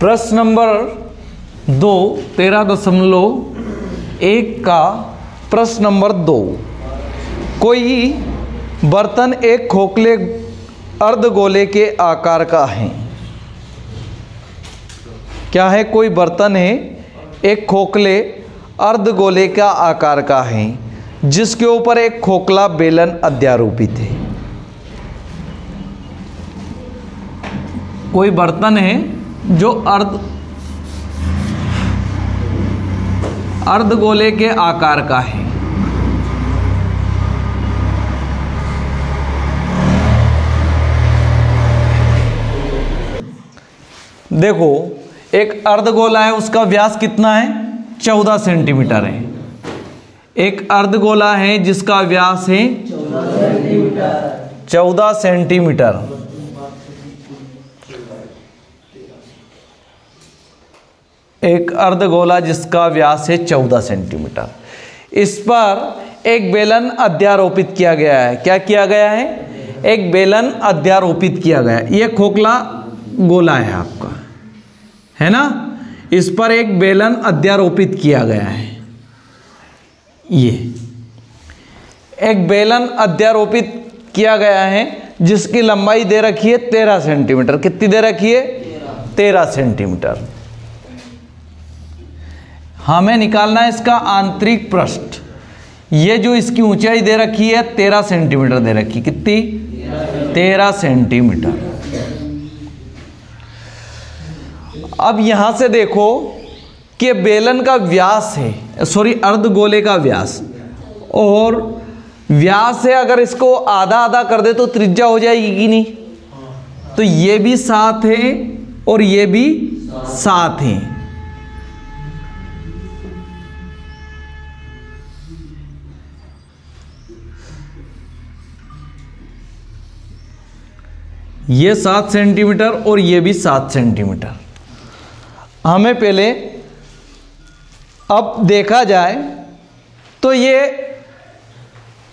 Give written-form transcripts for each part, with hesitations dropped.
प्रश्न नंबर 2 13.1 का प्रश्न नंबर 2। कोई बर्तन एक खोखले अर्धगोले के आकार का है। क्या है? कोई बर्तन है एक खोखले अर्धगोले का आकार का है जिसके ऊपर एक खोखला बेलन अध्यारोपित है। कोई बर्तन है जो अर्धगोले के आकार का है। देखो, एक अर्धगोला है, उसका व्यास कितना है? 14 सेंटीमीटर है। एक अर्धगोला है जिसका व्यास है 14 सेंटीमीटर। एक अर्धगोला जिसका व्यास है 14 सेंटीमीटर। इस पर एक बेलन अध्यारोपित किया गया है। क्या किया गया है? एक बेलन अध्यारोपित किया गया है। यह खोखला गोला है आपका, है ना? इस पर एक बेलन अध्यारोपित किया गया है। ये एक बेलन अध्यारोपित किया गया है जिसकी लंबाई दे रखी है 13 सेंटीमीटर। कितनी दे रखी है? 13 सेंटीमीटर। हमें निकालना है इसका आंतरिक पृष्ठ। ये जो इसकी ऊंचाई दे रखी है 13 सेंटीमीटर दे रखी। कितनी? 13 सेंटीमीटर। अब यहां से देखो कि बेलन का व्यास है, अर्धगोले का व्यास, और व्यास है, अगर इसको आधा आधा कर दे तो त्रिज्या हो जाएगी कि नहीं? तो ये भी 7 है और ये भी 7 है। ये 7 सेंटीमीटर और ये भी 7 सेंटीमीटर। हमें पहले अब देखा जाए तो ये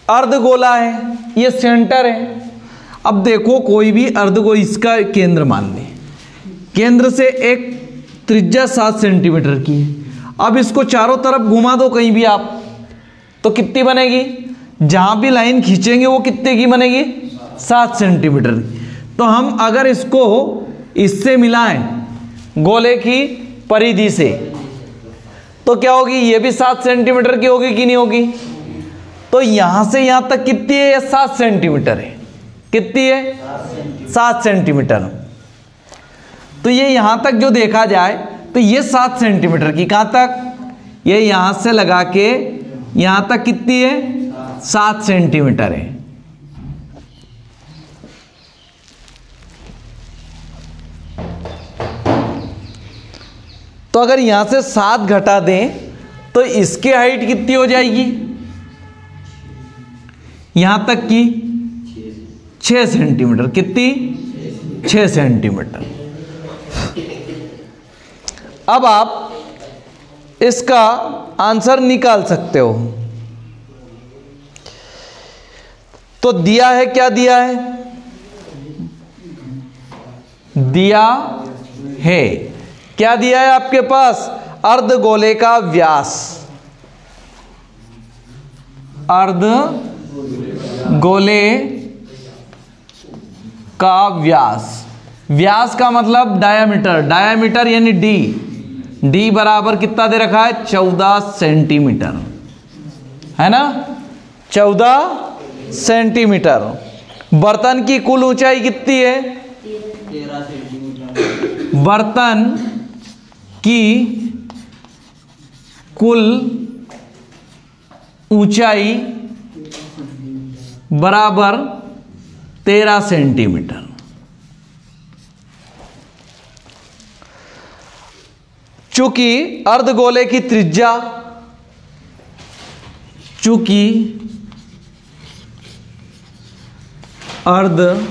अर्धगोला है, ये सेंटर है। अब देखो, कोई भी अर्धगोला, इसका केंद्र मान लें, केंद्र से एक त्रिज्या 7 सेंटीमीटर की है। अब इसको चारों तरफ घुमा दो कहीं भी आप, तो कितनी बनेगी? जहां भी लाइन खींचेंगे वो कितने की बनेगी? 7 सेंटीमीटर की। तो हम अगर इसको इससे मिलाएं गोले की परिधि से, तो क्या होगी? ये भी 7 सेंटीमीटर की होगी कि नहीं होगी? तो यहां से यहां तक कितनी है? 7 सेंटीमीटर है। कितनी है? 7 सेंटीमीटर। तो ये यहां तक जो देखा जाए तो ये 7 सेंटीमीटर की, कहां तक? ये यहां से लगा के यहां तक कितनी है? 7 सेंटीमीटर है। तो अगर यहां से 7 घटा दें तो इसकी हाइट कितनी हो जाएगी? यहां तक की 6 सेंटीमीटर। कितनी? 6 सेंटीमीटर। अब आप इसका आंसर निकाल सकते हो। तो दिया है, क्या दिया है? दिया है, क्या दिया है आपके पास? अर्धगोले का व्यास। अर्धगोले का व्यास। व्यास का मतलब डायामीटर। डायामीटर यानी डी। डी बराबर कितना दे रखा है? 14 सेंटीमीटर, है ना? 14 सेंटीमीटर। बर्तन की कुल ऊंचाई कितनी है? 13 सेंटीमीटर। बर्तन की कुल ऊंचाई बराबर 13 सेंटीमीटर। चूंकि अर्धगोले की त्रिज्या, चूंकि अर्धगोले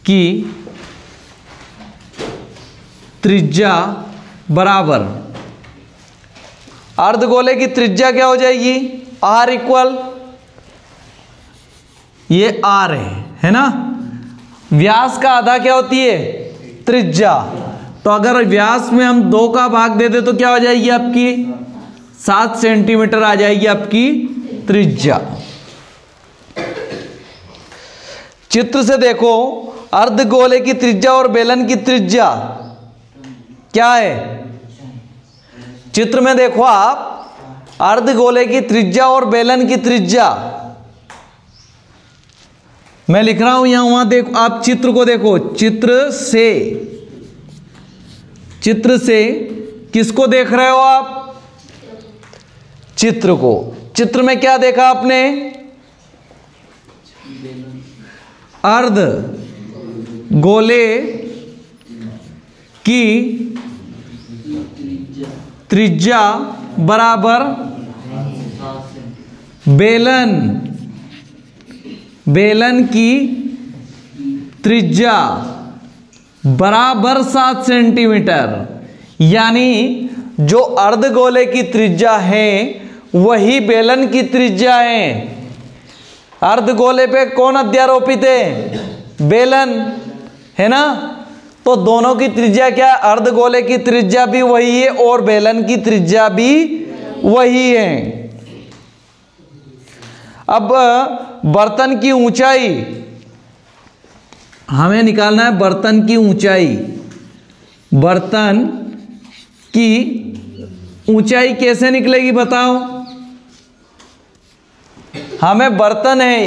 की त्रिज्या बराबर, अर्धगोले की त्रिज्या क्या हो जाएगी? R इक्वल, ये R है ना? व्यास का आधा क्या होती है? त्रिज्या। तो अगर व्यास में हम 2 का भाग दे दे तो क्या हो जाएगी आपकी? 7 सेंटीमीटर आ जाएगी आपकी त्रिज्या। चित्र से देखो, अर्धगोले की त्रिज्या और बेलन की त्रिज्या क्या है? चित्र में देखो आप, अर्धगोले की त्रिज्या और बेलन की त्रिज्या, मैं लिख रहा हूं यहां, वहां देखो आप, चित्र को देखो। चित्र से किसको देख रहे हो आप? चित्र को। चित्र में क्या देखा आपने? अर्ध गोले की त्रिज्या बराबर बेलन की त्रिज्या बराबर 7 सेंटीमीटर। यानी जो अर्धगोले की त्रिज्या है वही बेलन की त्रिज्या है। अर्धगोले पे कौन अध्यारोपित है? बेलन, है ना? तो दोनों की त्रिज्या क्या? अर्धगोले की त्रिज्या भी वही है और बेलन की त्रिज्या भी वही है। अब बर्तन की ऊंचाई हमें निकालना है। बर्तन की ऊंचाई, बर्तन की ऊंचाई कैसे निकलेगी बताओ? हमें बर्तन है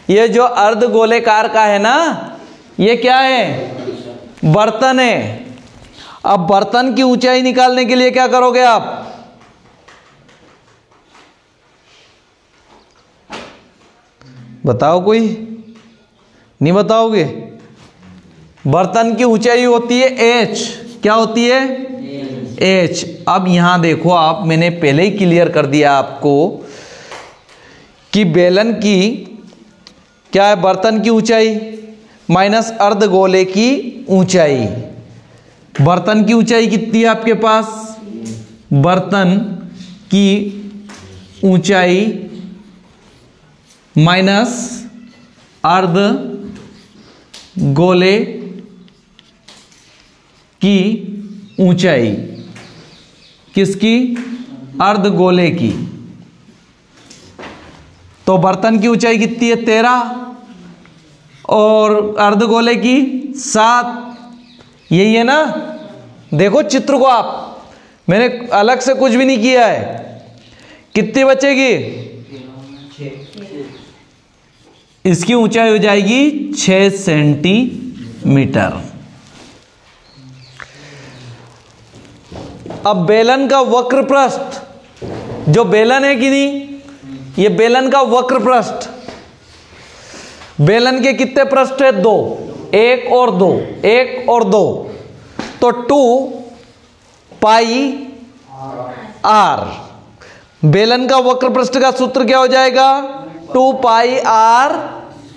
ये जो अर्धगोलेकार का है ना, ये क्या है? बर्तन है। अब बर्तन की ऊंचाई निकालने के लिए क्या करोगे आप? बताओ, कोई नहीं बताओगे? बर्तन की ऊंचाई होती है h। क्या होती है? h। अब यहां देखो आप, मैंने पहले ही क्लियर कर दिया आपको कि बेलन की क्या है? बर्तन की ऊंचाई माइनस अर्धगोले की ऊंचाई। बर्तन की ऊंचाई कितनी है आपके पास? बर्तन की ऊंचाई माइनस अर्धगोले की ऊंचाई। किसकी? अर्धगोले की। तो बर्तन की ऊंचाई कितनी है? 13 और अर्धगोले की 7। यही है ना? देखो चित्र को आप, मैंने अलग से कुछ भी नहीं किया है। कितनी बचेगी? इसकी ऊंचाई हो जाएगी 6 सेंटीमीटर। अब बेलन का वक्र पृष्ठ, जो बेलन है कि नहीं, ये बेलन का वक्र पृष्ठ। बेलन के कितने पृष्ठ है? 2, 1 और 2, 1 और 2। तो 2 पाई r। बेलन का वक्र पृष्ठ का सूत्र क्या हो जाएगा? 2 पाई r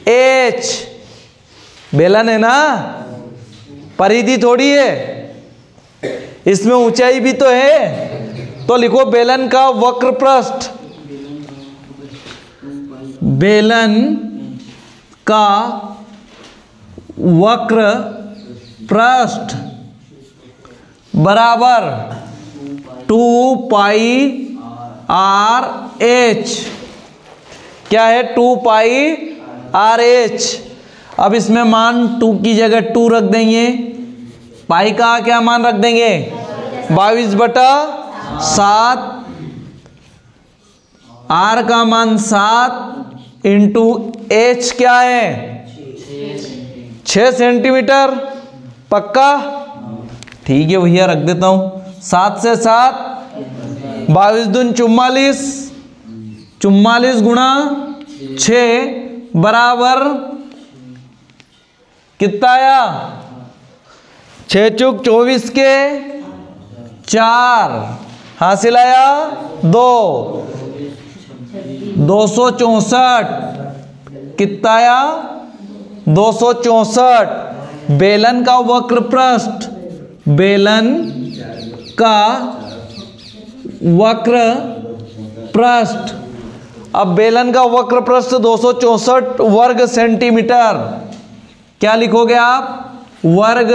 h। बेलन है ना, परिधि थोड़ी है, इसमें ऊंचाई भी तो है। तो लिखो बेलन का वक्र पृष्ठ, बेलन का वक्र पृष्ठ बराबर 2 पाई r h। क्या है? 2 पाई r h। अब इसमें मान 2 की जगह 2 रख देंगे, पाई का क्या मान रख देंगे? 22/7। r का मान 7 इंटू h क्या है? 6 सेंटीमीटर। पक्का? ठीक है भैया, रख देता हूं। 7 से 7 22 दून 44, 44 गुणा 6 बराबर कितना आया? 6 चौक 24 के 4 हासिल आया 2, 264। कितना आया? 264। बेलन का वक्र पृष्ठ, बेलन का वक्र पृष्ठ। अब बेलन का वक्र पृष्ठ 264 वर्ग सेंटीमीटर। क्या लिखोगे आप? वर्ग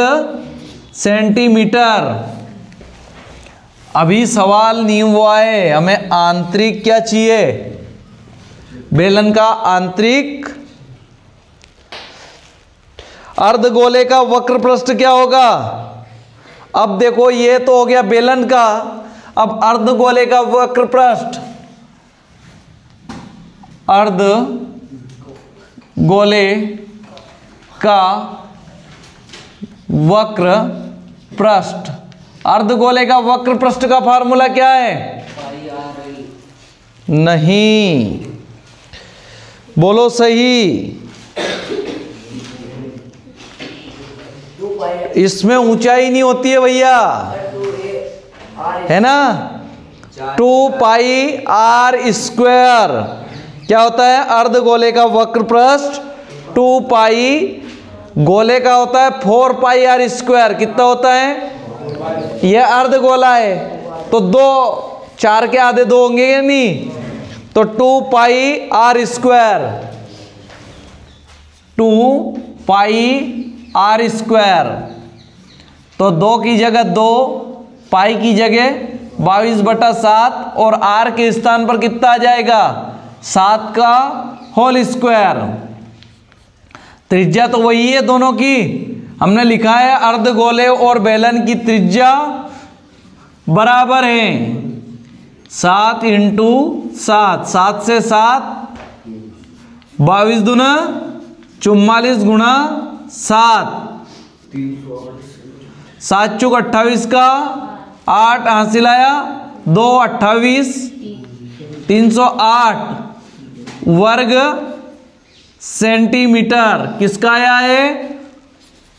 सेंटीमीटर। अभी सवाल नहीं हुआ है, हमें आंतरिक क्या चाहिए? बेलन का आंतरिक। अर्धगोले का वक्र पृष्ठ क्या होगा? अब देखो ये तो हो गया बेलन का, अब अर्धगोले का वक्र पृष्ठ। अर्धगोले का वक्र पृष्ठ। अर्धगोले का वक्र पृष्ठ का फार्मूला क्या है? नहीं, बोलो सही। इसमें ऊंचाई नहीं होती है भैया, है ना? 2 पाई आर स्क्वायर क्या होता है? अर्धगोले का वक्र पृष्ठ 2 पाई, गोले का होता है 4 पाई आर स्क्वायर। कितना होता है? यह अर्धगोला है तो 2, 4 के आधे 2 होंगे या नहीं? तो 2 pi R square, 2 pi R square. तो 2 की जगह 2, पाई की जगह 22/7 और आर के स्थान पर कितना आ जाएगा? 7 का होल स्क्वायर। त्रिज्या तो वही है दोनों की, हमने लिखा है अर्धगोले और बेलन की त्रिज्या बराबर है। 7 × 7, 7 से 7, 22 दूना 44 गुणा 7, 7 चौक 28 का 8 हासिल आया, 2 28, 308 वर्ग सेंटीमीटर। किसका आया है?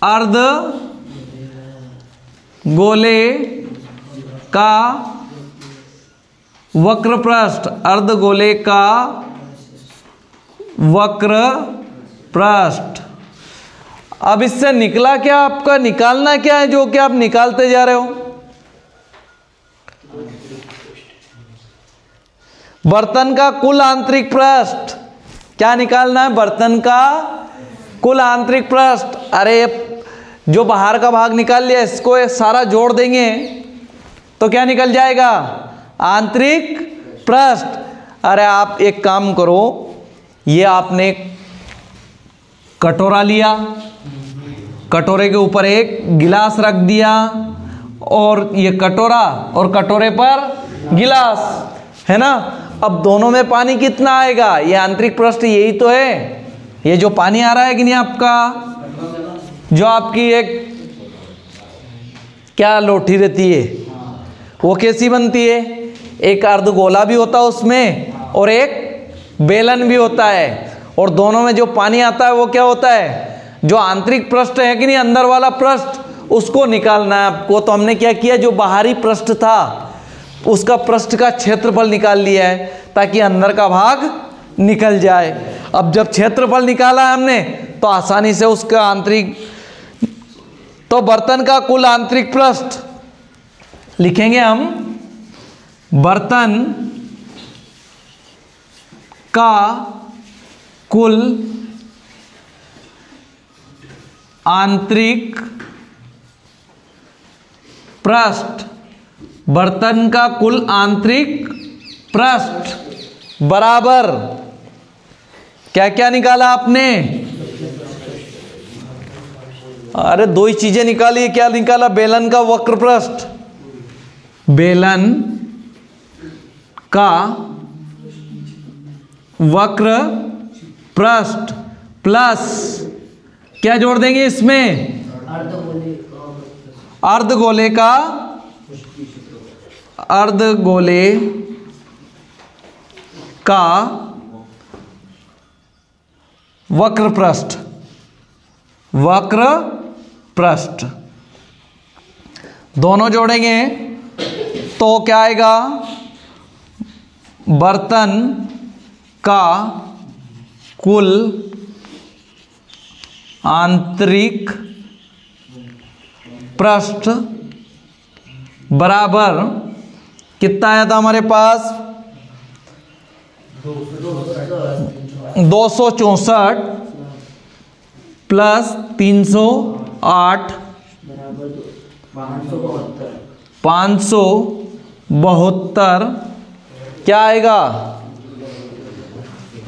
अर्ध गोले का वक्र पृष्ठ। अर्धगोले का वक्र पृष्ठ। अब इससे निकला क्या? आपका निकालना क्या है जो कि आप निकालते जा रहे हो? बर्तन का कुल आंतरिक पृष्ठ। क्या निकालना है? बर्तन का कुल आंतरिक पृष्ठ। अरे जो बाहर का भाग निकाल लिया, इसको सारा जोड़ देंगे तो क्या निकल जाएगा? आंतरिक पृष्ठ। अरे आप एक काम करो, ये आपने कटोरा लिया, कटोरे के ऊपर एक गिलास रख दिया और ये कटोरा और कटोरे पर गिलास, है ना? अब दोनों में पानी कितना आएगा? ये आंतरिक पृष्ठ यही तो है। ये जो पानी आ रहा है कि नहीं आपका, जो आपकी एक क्या लोटी रहती है, वो कैसी बनती है? एक अर्धगोला भी होता है उसमें और एक बेलन भी होता है, और दोनों में जो पानी आता है वो क्या होता है? जो आंतरिक पृष्ठ है कि नहीं, अंदर वाला पृष्ठ, उसको निकालना है आपको। तो हमने क्या किया, जो बाहरी पृष्ठ था उसका पृष्ठ का क्षेत्रफल निकाल लिया है ताकि अंदर का भाग निकल जाए। अब जब क्षेत्रफल निकाला हमने तो आसानी से उसका आंतरिक, तो बर्तन का कुल आंतरिक पृष्ठ लिखेंगे हम, बर्तन का कुल आंतरिक पृष्ठ। बर्तन का कुल आंतरिक पृष्ठ बराबर क्या क्या निकाला आपने? अरे 2 ही चीजें निकाली। क्या निकाला? बेलन का वक्र पृष्ठ, बेलन का वक्र पृष्ठ प्लस क्या जोड़ देंगे इसमें? अर्धगोले का, अर्धगोले का वक्र पृष्ठ, वक्र पृष्ठ दोनों जोड़ेंगे तो क्या आएगा? बर्तन का कुल आंतरिक पृष्ठ बराबर कितना आया था हमारे पास? 264 प्लस 308 572 क्या आएगा?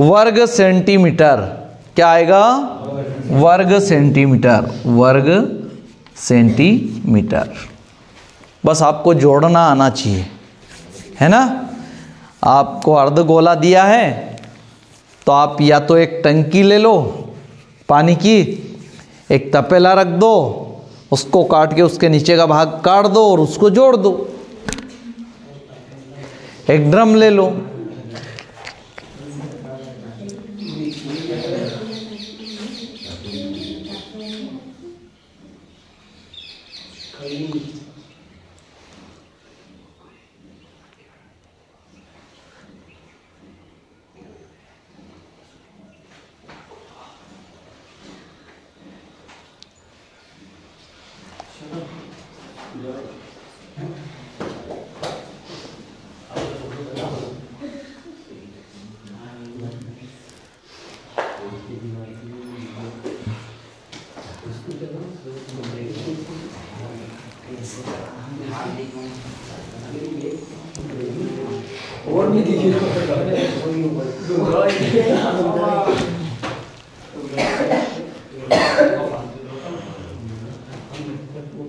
वर्ग सेंटीमीटर। क्या आएगा? वर्ग सेंटीमीटर। वर्ग सेंटीमीटर। बस आपको जोड़ना आना चाहिए, है ना। आपको अर्धगोला दिया है तो आप या तो एक टंकी ले लो पानी की, एक तपेला रख दो, उसको काट के उसके नीचे का भाग काट दो और उसको जोड़ दो। एक ड्रम ले लो, और नहीं दिखेगा।